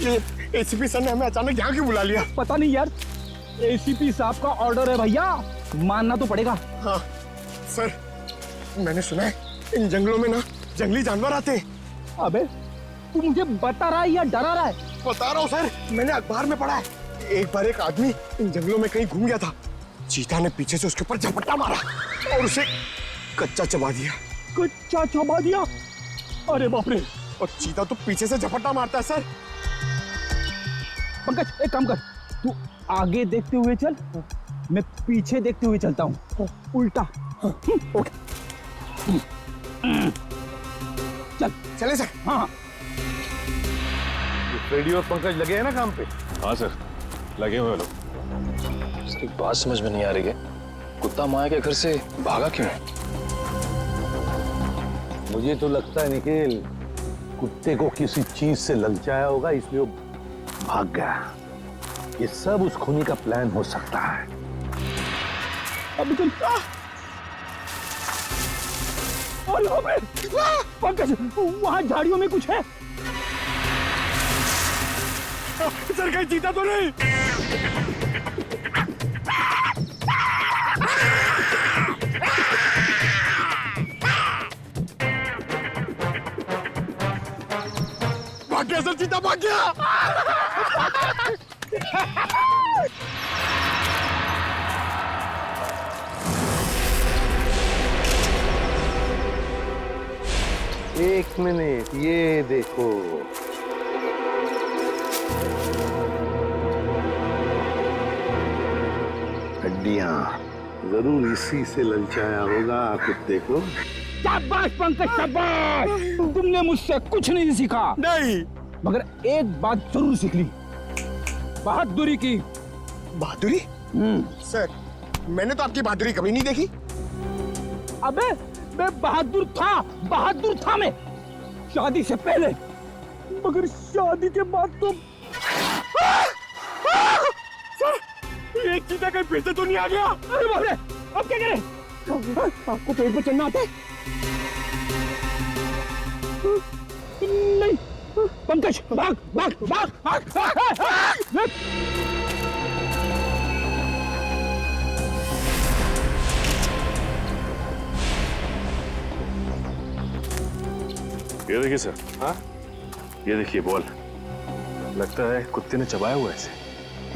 ये ACP sir ने हमें अचानक यहाँ क्यों बुला लिया? पता नहीं यार, एसीपी साहब का ऑर्डर है भैया, मानना तो पड़ेगा। हाँ सर, मैंने सुना है इन जंगलों में ना जंगली जानवर आते हैं। अबे तू मुझे बता रहा है या डरा रहा है? बता रहा हूँ सर, मैंने अखबार में पढ़ा है। एक बार एक आदमी इन जंगलों में कहीं घूम गया था, चीता ने पीछे से उसके ऊपर झपट्टा मारा और उसे कच्चा चबा दिया। कच्चा चबा दिया? अरे बाप रे। और चीता तो पीछे से झपट्टा मारता है सर। पंकज एक काम कर, तू आगे देखते हुए चल, मैं पीछे देखते हुए चलता हूँ, उल्टा। ओके चल। चले सर। हाँ फ्रेडी और पंकज लगे हैं ना काम पे? हाँ सर, लगे हुए लोग। उसकी बात समझ में नहीं आ रही है, कुत्ता माया के घर से भागा क्यों है? मुझे तो लगता है निखिल, कुत्ते को किसी चीज से ललचाया होगा, इसलिए वो भाग गया। ये सब उस खूनी का प्लान हो सकता है। अभी चल। अरे बाप रे, पंकज वहां झाड़ियों में कुछ है। सर कहीं चीता तो नहीं? भाग गया सर, चीता भाग गया। एक मिनट, ये देखो। हड्डियां जरूर इसी से ललचाया होगा कुत्ते को। शाबाश पंकज शाबाश, तुमने मुझसे कुछ नहीं सीखा। नहीं, मगर एक बात जरूर सीख ली, बहादुरी की। बहादुरी? सर मैंने तो आपकी बहादुरी कभी नहीं देखी। अबे मैं बहादुर था मैं, शादी से पहले, मगर शादी के बाद तो। सर एक चीता कहीं फिर से तो नहीं आ गया? अरे बाप रे, अब क्या करें? आपको पेड़ पर चढ़ना आता है? नहीं पंकज, भाग भाग भाग भाग, भाग। ये देखिए सर। हाँ, ये देखिए बॉल, लगता है कुत्ते ने चबाया हुआ है इसे।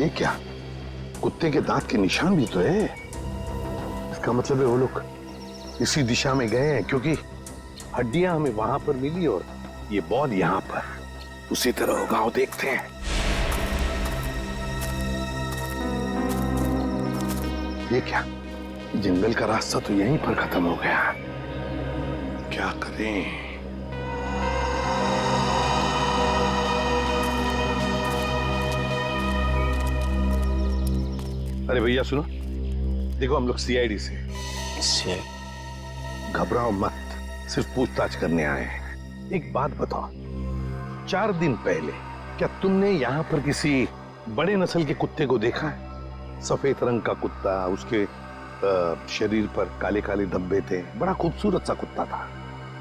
ये क्या, कुत्ते के दांत के निशान भी तो है। इसका मतलब है वो लोग इसी दिशा में गए हैं, क्योंकि हड्डियां हमें वहां पर मिली और ये बॉल यहाँ पर। उसी तरह होगा, वो देखते हैं। ये क्या, जंगल का रास्ता तो यहीं पर खत्म हो गया। क्या करें? अरे भैया सुनो, देखो हम लोग सीआईडी से। घबराओ मत, सिर्फ पूछताछ करने आए हैं। एक बात बताओ, 4 दिन पहले क्या तुमने यहाँ पर किसी बड़े नस्ल के कुत्ते को देखा है? सफेद रंग का कुत्ता, उसके शरीर पर काले काले धब्बे थे, बड़ा खूबसूरत सा कुत्ता था।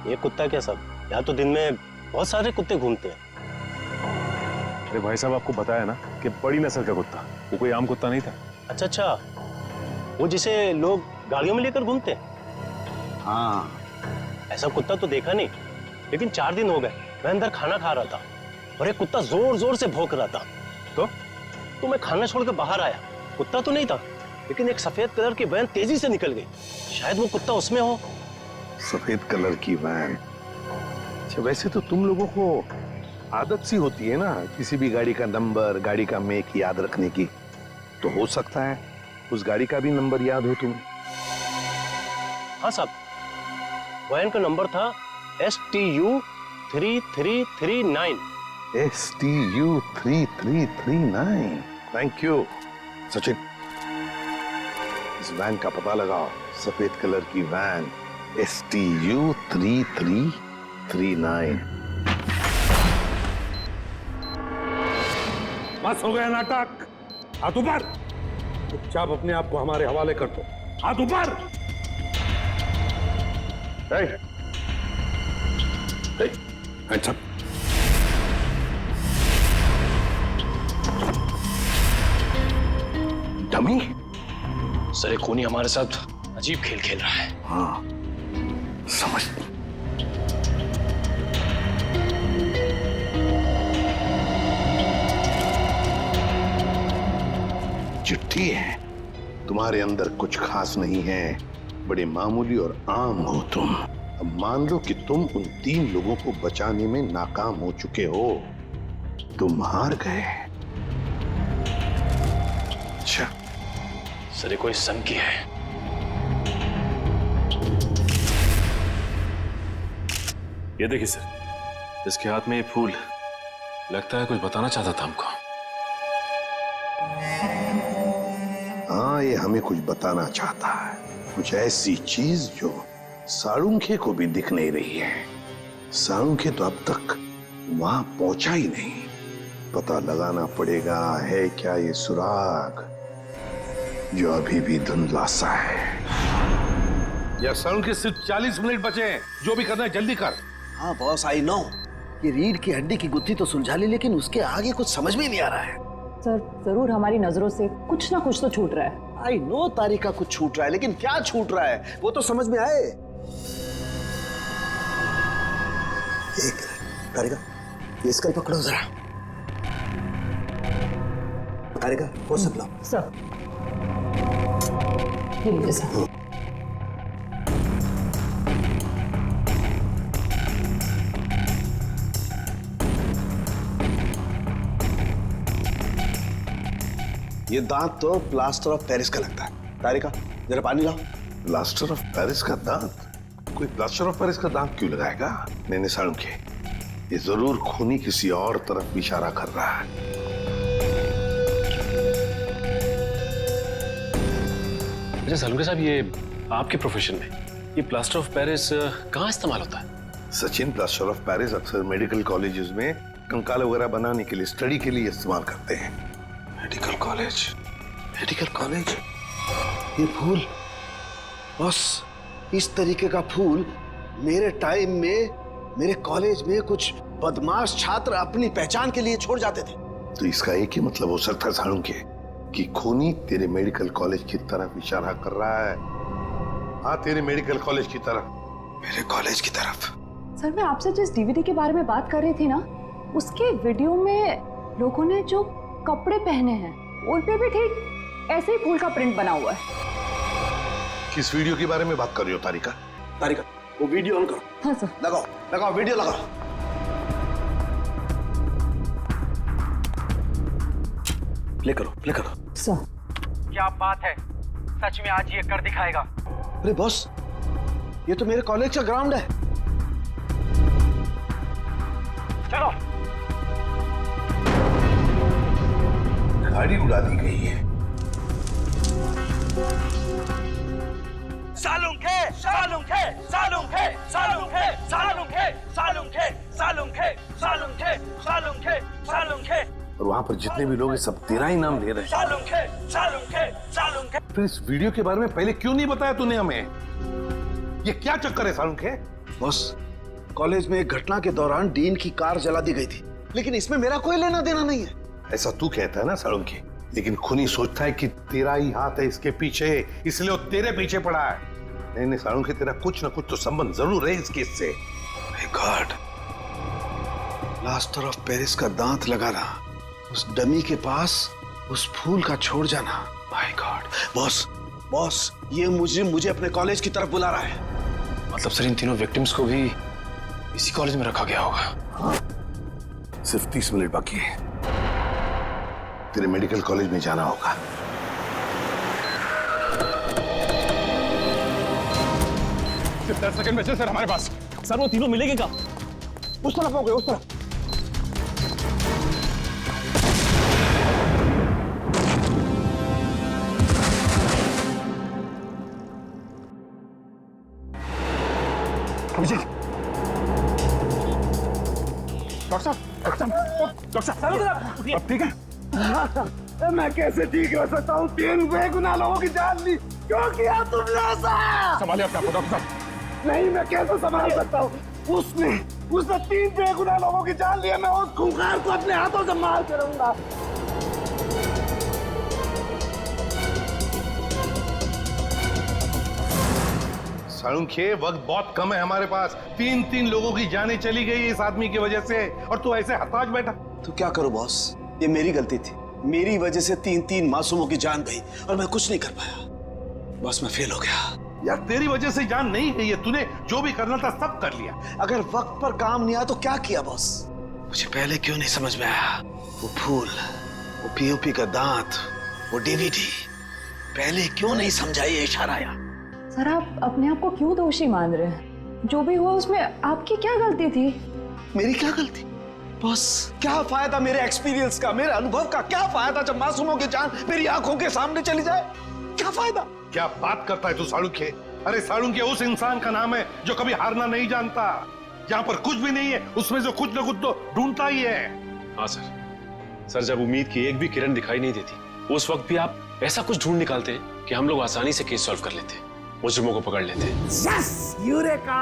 ये कुत्ता क्या सब, यहाँ तो दिन में बहुत सारे कुत्ते घूमते हैं। अरे भाई साहब, आपको बताया ना कि बड़ी नस्ल का कुत्ता, वो कोई आम कुत्ता नहीं था। अच्छा, वो जिसे लोग गाड़ियों में लेकर घूमते हैं? हाँ, ऐसा कुत्ता तो देखा नहीं, लेकिन 4 दिन हो गए मैं अंदर खाना खा रहा था और एक कुत्ता जोर जोर से भौंक रहा था। तो मैं खाना छोड़कर बाहर आया, कुत्ता तो नहीं था, लेकिन एक सफेद कलर की वैन तेजी से निकल गई। शायद वो कुत्ता उसमें हो। सफेद कलर की वैन। अच्छा, वैसे तो तुम लोगों को आदत सी होती है ना, किसी भी गाड़ी का नंबर, गाड़ी का मेक याद रखने की। तो हो सकता है उस गाड़ी का भी नंबर याद हो तुम्हें। हाँ साहब, वैन का नंबर था STU 3339। STU 3339। Thank you Sachin, इस वैन का पता लगाओ। सफेद कलर की वैन, STU 3339। बस हो गया नाटक, हाथ ऊपर। चुपचाप अपने आप को हमारे हवाले कर दो, हाथ ऊपर। Hands up. मम्मी? सर एक खूनी हमारे साथ अजीब खेल खेल रहा है। हाँ, समझ। चिट्ठी है। तुम्हारे अंदर कुछ खास नहीं है, बड़े मामूली और आम हो तुम। अब मान लो कि तुम उन 3 लोगों को बचाने में नाकाम हो चुके हो, तुम हार गए। अच्छा, सर ये कोई संग की है। ये देखिए सर, इसके हाथ में ये फूल, लगता है कुछ बताना चाहता था हमको। हाँ, ये हमें कुछ बताना चाहता है, कुछ ऐसी चीज जो साळुंखे को भी दिख नहीं रही है। साळुंखे तो अब तक वहां पहुंचा ही नहीं। पता लगाना पड़ेगा है क्या ये सुराग जो अभी भी धुंधला सा है। या साळुंखे सिर्फ 40 मिनट बचे हैं, जो भी करना है जल्दी कर। हाँ बॉस, आई नो ये रीढ़ की हड्डी की गुत्थी तो सुलझा ली, लेकिन उसके आगे कुछ समझ में नहीं आ रहा है। सर जरूर हमारी नजरों से कुछ ना कुछ तो छूट रहा है। आई नो तारिका कुछ छूट रहा है, लेकिन क्या छूट रहा है वो तो समझ में आए। एक तारिका, ये स्कल पकड़ो जरा। तारिका वो सब लो। सर ये लीजिए सर। ये दांत तो प्लास्टर ऑफ पेरिस का लगता है। तारिका जरा पानी लाओ। प्लास्टर ऑफ पेरिस का दांत? कोई प्लास्टर ऑफ पेरिस का दांत क्यों लगाएगा? नहीं साळुंखे, ये जरूर खूनी किसी और तरफ इशारा कर रहा है। अच्छा साळुंखे साहब, ये आपके प्रोफेशन में ये प्लास्टर ऑफ पेरिस कहाँ इस्तेमाल होता है? सचिन, प्लास्टर ऑफ पेरिस अक्सर मेडिकल कॉलेजेस में कंकाल वगैरह बनाने के लिए, स्टडी के लिए इस्तेमाल करते हैं। Medical college, medical college. ये फूल बस, इस तरीके का फूल मेरे टाइम में मेरे कॉलेज में कुछ बदमाश छात्र अपनी पहचान के लिए छोड़ जाते थे। तो इसका एक ही मतलब हो सकता है साळुंखे कि खूनी तेरे मेडिकल कॉलेज की तरफ इशारा कर रहा है। हाँ, तेरे मेडिकल कॉलेज की तरफ। मेरे कॉलेज की तरफ। सर मैं आपसे जिस डीवीडी के बारे में बात कर रही थी ना, उसके वीडियो में लोगों ने जो कपड़े पहने हैं उन पे भी ठीक ऐसे ही फूल का प्रिंट बना हुआ है। किस वीडियो के बारे में बात कर रही हो तारिका? तारिका वो वीडियो ऑन करो। हाँ सर। लगाओ लगाओ वीडियो लगाओ। प्ले करो, प्ले करो। सर क्या बात है, सच में आज ये कर दिखाएगा। अरे बॉस, ये तो मेरे कॉलेज का ग्राउंड है। चलो। गाड़ी उड़ा दी गई है। साळुंखे, साळुंखे, साळुंखे, साळुंखे, साळुंखे, साळुंखे, साळुंखे, साळुंखे, साळुंखे, साळुंखे। और वहां पर जितने भी लोग हैं सब तेरा ही नाम ले रहे हैं। साळुंखे, साळुंखे, साळुंखे। फिर इस वीडियो के बारे में पहले क्यों नहीं बताया तूने हमें? ये क्या चक्कर है साळुंखे? बॉस, कॉलेज में एक घटना के दौरान डीन की कार जला दी गई थी, लेकिन इसमें मेरा कोई लेना देना नहीं है। ऐसा तू कहता है ना साळुंखे, लेकिन खूनी सोचता है कि तेरा ही हाथ है इसके पीछे, इसलिए वो तेरे पीछे पड़ा है। नहीं साळुंखे, तेरा कुछ ना कुछ तो संबंध जरूर है इस केस से। गॉड, प्लास्टर ऑफ पेरिस का दांत लगाना, उस डमी के पास उस फूल का छोड़ जाना। My God. बॉस बॉस, ये मुझे अपने कॉलेज की तरफ बुला रहा है। मतलब सर इन तीनों विक्टिम्स को भी इसी कॉलेज में रखा गया होगा? हाँ, सिर्फ 30 मिनट बाकी है, तेरे मेडिकल कॉलेज में जाना होगा। सिर्फ 10 सेकंड बचे सर हमारे पास। सर वो तीनों मिलेंगे कहाँ? उस तरफ हो गए, उस तरफ। अभिजीत, डॉक्टर साहब, अब ठीक है? मैं कैसे ठीक हो सकता हूँ? 3 बेगुनाह लोगों की जान ली। क्यों किया तुमने ऐसा? संभालिए अपने आप को डॉक्टर साहब। नहीं, मैं कैसे संभाल सकता हूँ? उसने 3 बेगुनाह लोगों की जान ली है। मैं उस खूंखार को अपने हाथों से मार करूंगा। सालुंखे, वक्त बहुत कम है हमारे पास। 3 लोगों की जानें चली गई इस आदमी की वजह से, और तू ऐसे हताश बैठा। तो क्या करूं बॉस, ये मेरी गलती थी। मेरी वजह से 3 मासूमों की जान गई और मैं कुछ नहीं कर पाया। बॉस मैं फेल हो गया। यार तेरी वजह से जान नहीं गई है, तूने जो भी करना था सब कर लिया। अगर वक्त पर काम नहीं आया तो क्या किया बॉस? मुझे पहले क्यों नहीं समझ में आया? वो फूल, वो पीओपी का दांत, वो डीवीडी, पहले क्यों नहीं समझा ये इशारा आया? सर आप अपने आप को क्यों दोषी मान रहे हैं? जो भी हुआ उसमें आपकी क्या गलती थी? मेरी क्या गलती? बॉस क्या फायदा मेरे एक्सपीरियंस का, मेरे अनुभव का? क्या फायदा जब मासूमों की जान मेरी आंखों के सामने चली जाए? क्या फायदा? क्या बात करता है तू सालुंखे? अरे सालुंखे उस इंसान का नाम है जो कभी हारना नहीं जानता। जहां पर कुछ भी नहीं है उसमें से कुछ ना कुछ तो ढूंढता ही है। हाँ सर, जब उम्मीद की एक भी किरण दिखाई नहीं देती, उस वक्त भी आप ऐसा कुछ ढूंढ निकालते हैं कि हम लोग आसानी से केस सॉल्व कर लेते, मुजरिमों को पकड़ लेते। Yes, eureka!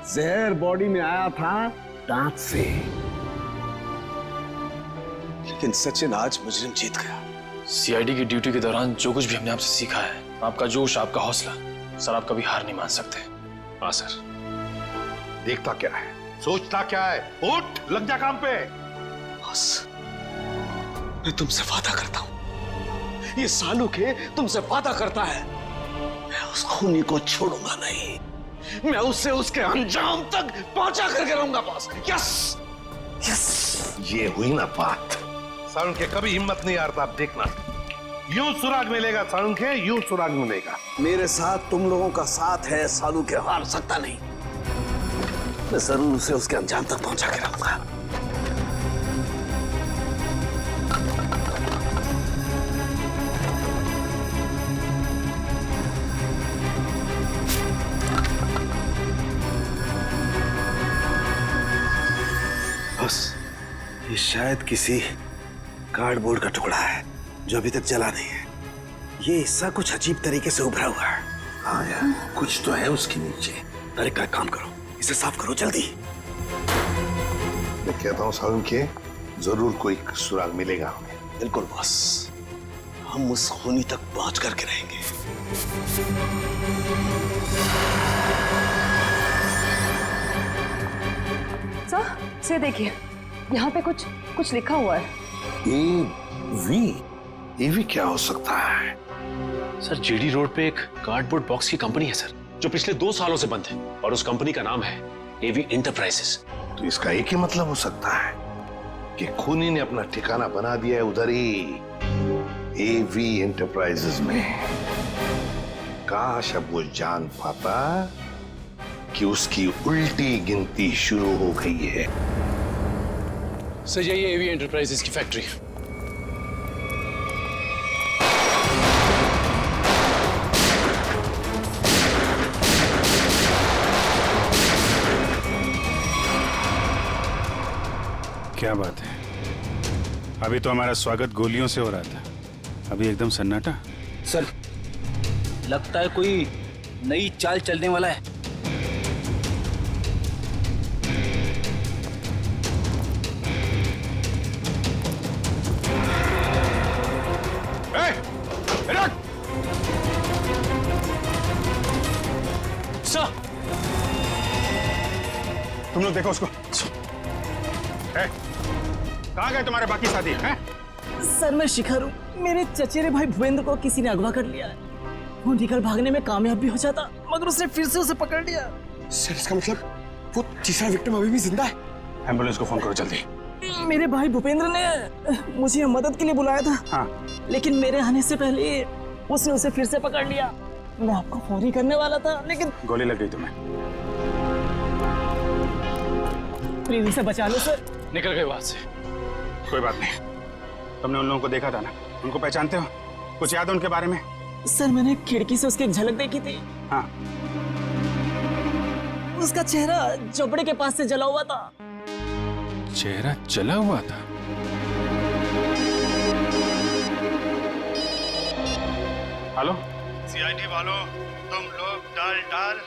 जहर बॉडी में आया था दांत से। लेकिन सचिन आज मुजरिम जीत गया। सीआईडी की ड्यूटी के दौरान जो कुछ भी हमने आपसे सीखा है, आपका जोश, आपका हौसला, सर आप कभी हार नहीं मान सकते। हाँ सर। देखता क्या है, सोचता क्या है? उठ, लग जा काम पे। बॉस मैं तुमसे वादा करता हूं, ये सालुखे तुमसे वादा करता है, मैं उस खूनी को छोड़ूंगा नहीं। मैं उससे उसके अंजाम तक पहुंचा करके रहूंगा बॉस। Yes yes. ये हुई ना बात। सालुंखे कभी हिम्मत नहीं हारता, आप देखना। यूं सुराग मिलेगा सालुंखे, यूं सुराग मिलेगा। मेरे साथ तुम लोगों का साथ है, सालुखे हार सकता नहीं। मैं जरूर उसे उसके अंजाम तक पहुंचा के रहूंगा। बस ये शायद किसी कार्डबोर्ड का टुकड़ा है जो अभी तक जला नहीं है। ये हिस्सा कुछ अजीब तरीके से उभरा हुआ है। हाँ यार, कुछ तो है उसके नीचे। अरे का काम करो, इसे साफ करो जल्दी। मैं कहता हूँ सालुंखे, जरूर कोई सुराग मिलेगा हमें। बिल्कुल बॉस, हम उस खूनी तक पहुंच करके रहेंगे। सर से देखिए, यहाँ पे कुछ लिखा हुआ है। एवी क्या हो सकता है? सर जीडी रोड पे एक कार्डबोर्ड बॉक्स की कंपनी है सर, जो पिछले 2 सालों से बंद है, और उस कंपनी का नाम है एवी एंटरप्राइजेस। तो इसका एक ही मतलब हो सकता है कि खूनी ने अपना ठिकाना बना दिया है उधर ही, एवी एंटरप्राइजेस में। काश अब वो जान पाता कि उसकी उल्टी गिनती शुरू हो गई है। सर यही एवी एंटरप्राइजेस की फैक्ट्री है। क्या बात है, अभी तो हमारा स्वागत गोलियों से हो रहा था, अभी एकदम सन्नाटा। सर लगता है कोई नई चाल चलने वाला है। सर तुम लोग देखो उसको। कहाँ गए तुम्हारे बाकी साथी हैं? सर मैं शिखर हूँ, मेरे चचेरे भाई भूपेंद्र को किसी ने अगवा कर लिया है। वो निकल भागने में कामयाब भी हो जाता, मगर उसने फिर से उसे पकड़ लिया। सर इसका मतलब वो तीसरा विक्टिम अभी भी जिंदा है? एम्बुलेंस को फोन करो जल्दी। मेरे भाई भूपेंद्र ने मुझे मदद के लिए बुलाया था। हाँ। लेकिन मेरे आने से पहले उसने उसे फिर से पकड़ लिया। मैं आपको फोन ही करने वाला था, लेकिन गोली लग गई तुम्हें। प्लीज उसे बचा लो सर। निकल गए वहां से। कोई बात नहीं, तुमने उन लोगों को देखा था ना, उनको पहचानते हो? कुछ याद है उनके बारे में? सर मैंने खिड़की से उसकी एक झलक देखी थी। हाँ। उसका चेहरा झोपड़े के पास से जला हुआ था। चेहरा जला हुआ था? हेलो सीआईडी वालों, तुम लोग डाल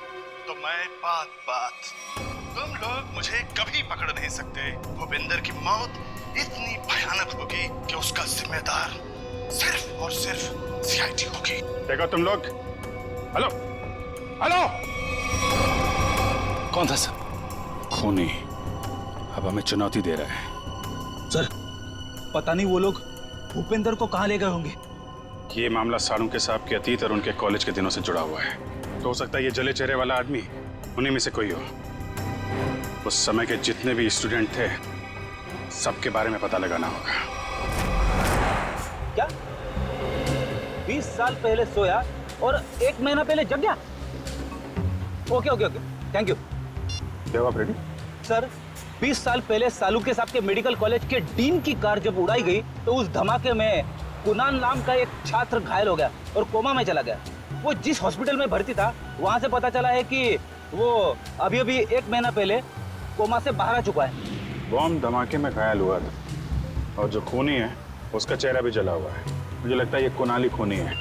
तो मैं बात। तुम लोग मुझे कभी पकड़ नहीं सकते। भूपेंद्र की मौत इतनी भयानक होगी कि उसका जिम्मेदार सिर्फ और सिर्फ सीआईडी होगी। देखो तुम लोग, हेलो हेलो। कौन था सर? खूनी अब हमें चुनौती दे रहा है। सर पता नहीं वो लोग भूपेंद्र को कहाँ ले गए होंगे। ये मामला सालुंके साहब के अतीत और उनके कॉलेज के दिनों से जुड़ा हुआ है। तो हो सकता है ये जले चेहरे वाला आदमी उन्हीं में से कोई हो। उस समय के जितने भी स्टूडेंट थे सबके बारे में पता लगाना होगा। क्या 20 साल पहले सोया और 1 महीना पहले जग गया? Okay okay okay, thank you. जवाब रेडी? सर 20 साल पहले सालुंके साहब के मेडिकल कॉलेज के डीन की कार जब उड़ाई गई तो उस धमाके में कुणाल नाम का एक छात्र घायल हो गया और कोमा में चला गया। वो जिस हॉस्पिटल में भर्ती था वहां से पता चला है कि वो अभी अभी 1 महीना पहले कोमा से बाहर आ चुका है। बॉम्ब धमाके में घायल हुआ था और जो खूनी है उसका चेहरा भी जला हुआ है। मुझे लगता है ये कुणाल ही खूनी है,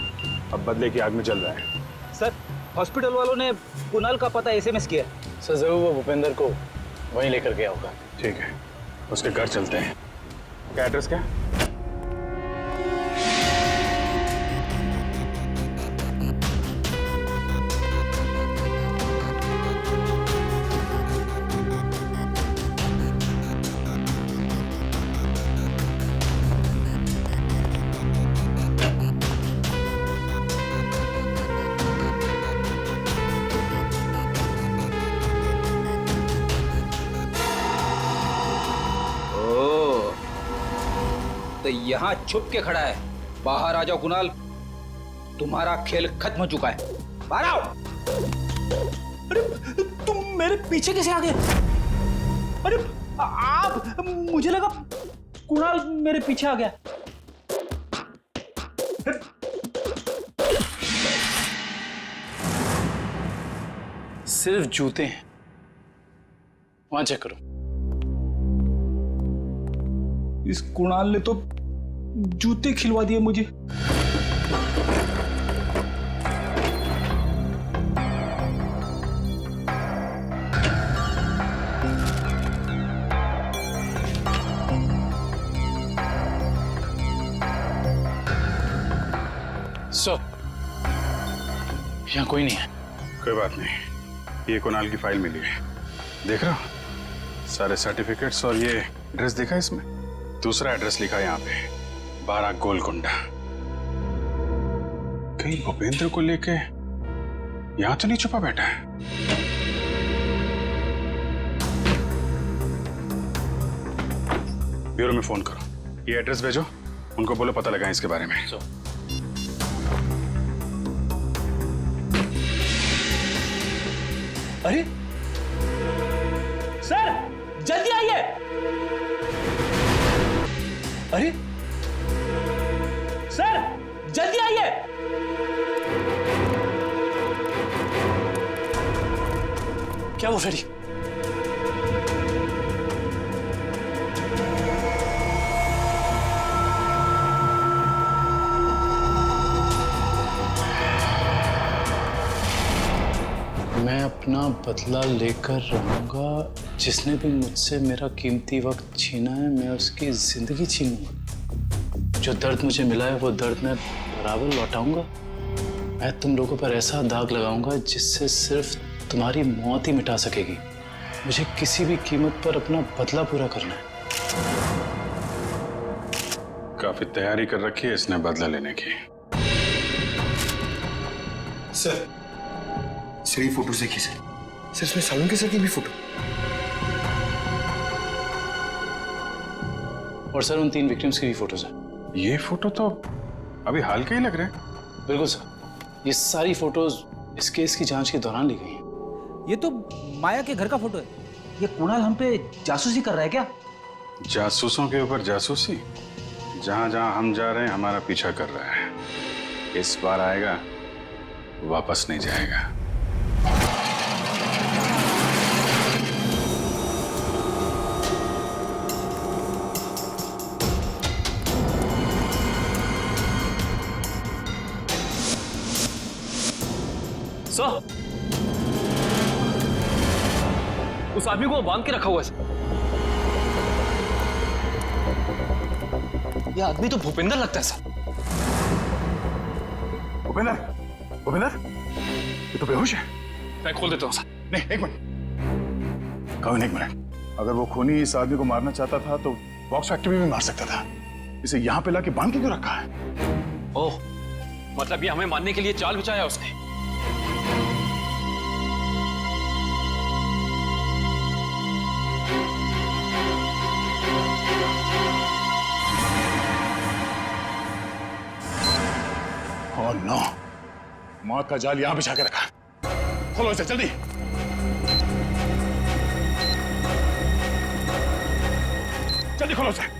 अब बदले की आग में जल रहा है। सर हॉस्पिटल वालों ने कुणाल का पता SMS किया। सर जरूर वो भूपेंद्र को वहीं लेकर गया होगा। ठीक है, उसके घर चलते हैं। क्या एड्रेस क्या? तो यहाँ छुप के खड़ा है। बाहर आ जाओ कुणाल, तुम्हारा खेल खत्म हो चुका है। बाहर आओ। अरे तुम मेरे पीछे कैसे आ गए? अरे आप, मुझे लगा कुणाल मेरे पीछे आ गया। सिर्फ जूते हैं, वहां चेक करो। इस कुणाल ने तो जूते खिलवा दिए मुझे। सर यहाँ कोई नहीं है। कोई बात नहीं, ये कुणाल की फाइल मिली है, देख रहा हो? सारे सर्टिफिकेट्स और ये एड्रेस देखा इसमें? दूसरा एड्रेस लिखा है यहाँ पे, 12 गोलकुंडा। कहीं भूपेंद्र को लेके यहाँ तो नहीं छुपा बैठा है? ब्यूरो में फोन करो, ये एड्रेस भेजो, उनको बोलो पता लगाएं इसके बारे में। अरे सर जल्दी आइए। अरे सर जल्दी आइए। क्या वो फेरी? मैं अपना बदला लेकर रहूंगा। जिसने भी मुझसे मेरा कीमती वक्त छीना है, मैं उसकी जिंदगी छीनूंगा। जो दर्द मुझे मिला है वो दर्द मैं बराबर लौटाऊंगा। मैं तुम लोगों पर ऐसा दाग लगाऊंगा जिससे सिर्फ तुम्हारी मौत ही मिटा सकेगी। मुझे किसी भी कीमत पर अपना बदला पूरा करना है। काफी तैयारी कर रखी है इसने बदला लेने की। सर ये फोटो देखिए सर, इसमें सालुंके सर की भी फोटो। और सर उन 3 विक्टिम्स की भी फोटोज हैं। ये फोटो तो अभी हाल के ही लग रहे हैं। बिल्कुल सर, ये सारी फोटोज इस केस की जांच के दौरान ली गई हैं। ये तो माया के घर का फोटो है। ये कुणाल हम पे जासूसी कर रहा है क्या? जासूसों के ऊपर जासूसी? जहां जहां हम जा रहे हैं हमारा पीछा कर रहा है। इस बार आएगा, वापस नहीं जाएगा। सर उस आदमी को बांध के रखा हुआ है। ये आदमी तो भूपेंद्र लगता है सर। भूपेंद्र, भूपेंद्र, ये तो बेहोश है। मैं खोल देता हूँ सर। नहीं, एक मिनट कविन, एक मिनट। अगर वो खूनी इस आदमी को मारना चाहता था तो बॉक्स फैक्ट्री में भी मार सकता था। इसे यहाँ पे लाके बांध के क्यों रखा है? ओह, मतलब ये हमें मारने के लिए चाल बिछाया उसने। ओह नो, मौत का जाल यहां बिछा के रखा। खोलो इसे जल्दी। जल्दी खोलो इसे।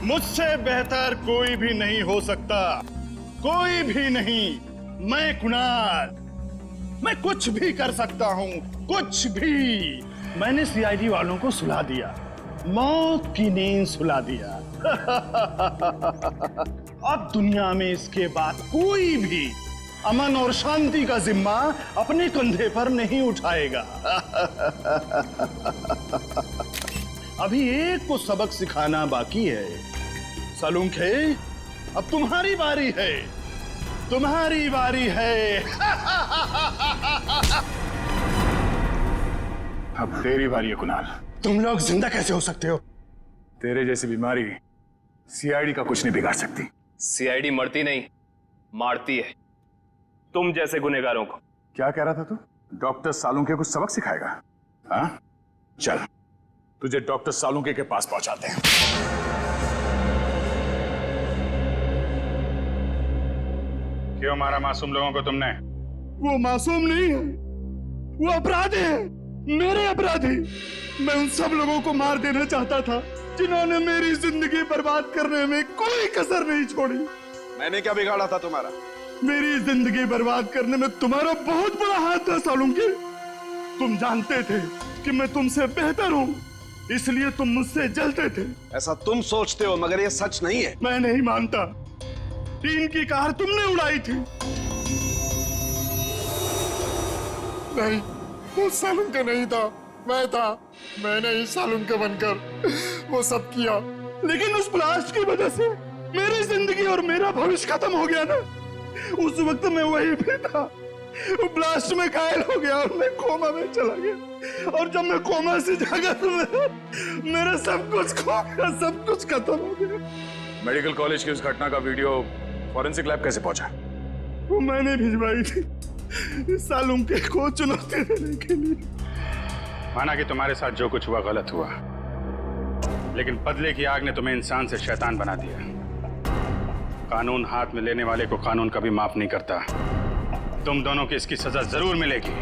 मुझसे बेहतर कोई भी नहीं हो सकता, कोई भी नहीं। मैं कुणाल, मैं कुछ भी कर सकता हूं, कुछ भी। मैंने सीआईडी वालों को सुला दिया, मौत की नींद सुला दिया। अब दुनिया में इसके बाद कोई भी अमन और शांति का जिम्मा अपने कंधे पर नहीं उठाएगा। अभी एक को सबक सिखाना बाकी है। सालुंखे, अब तुम्हारी बारी है, तुम्हारी बारी है। अब तेरी बारी है कुणाल। तुम लोग जिंदा कैसे हो सकते हो? तेरे जैसी बीमारी सीआईडी का कुछ नहीं बिगाड़ सकती। सीआईडी मरती नहीं, मारती है, तुम जैसे गुनहगारों को। क्या कह रहा था तू? डॉक्टर सालुंखे को सबक सिखाएगा? हाँ, चल तुझे डॉक्टर सालुंखे के पास पहुंचाते हैं। क्यों मारा मासूम लोगों को तुमने? वो मासूम नहीं है, वो अपराधी है, मेरे अपराधी। मैं उन सब लोगों को मार देना चाहता था जिन्होंने मेरी जिंदगी बर्बाद करने में कोई कसर नहीं छोड़ी। मैंने क्या बिगाड़ा था तुम्हारा? मेरी जिंदगी बर्बाद करने में तुम्हारा बहुत बड़ा हाथ था सालुंखे। तुम जानते थे कि मैं तुमसे बेहतर हूँ, इसलिए तुम मुझसे जलते थे। ऐसा तुम सोचते हो, मगर ये सच नहीं है। मैं नहीं मानता। टीन की कार तुमने उड़ाई थी। नहीं, वो सालुंखे नहीं था, मैं था। मैंने ही सालुंखे बनकर वो सब किया, लेकिन उस ब्लास्ट की वजह से मेरी जिंदगी और मेरा भविष्य खत्म हो गया ना। उस वक्त मैं वहीं पे था, वो ब्लास्ट में घायल हो गया और मैं कोमा में चला गया। और जब मैं कोमा से जागा तो मेरा सब कुछ खो गया, सब कुछ खत्म हो गया। मेडिकल कॉलेज की उस घटना का वीडियो फॉरेंसिक लैब कैसे पहुंचा? वो मैंने भिजवाई थी सालुंखे को चुनौती देने के लिए। माना कि तुम्हारे साथ जो कुछ हुआ गलत हुआ, लेकिन बदले की आग ने तुम्हें इंसान से शैतान बना दिया। कानून हाथ में लेने वाले को कानून कभी माफ नहीं करता। तुम दोनों की इसकी सजा जरूर मिलेगी।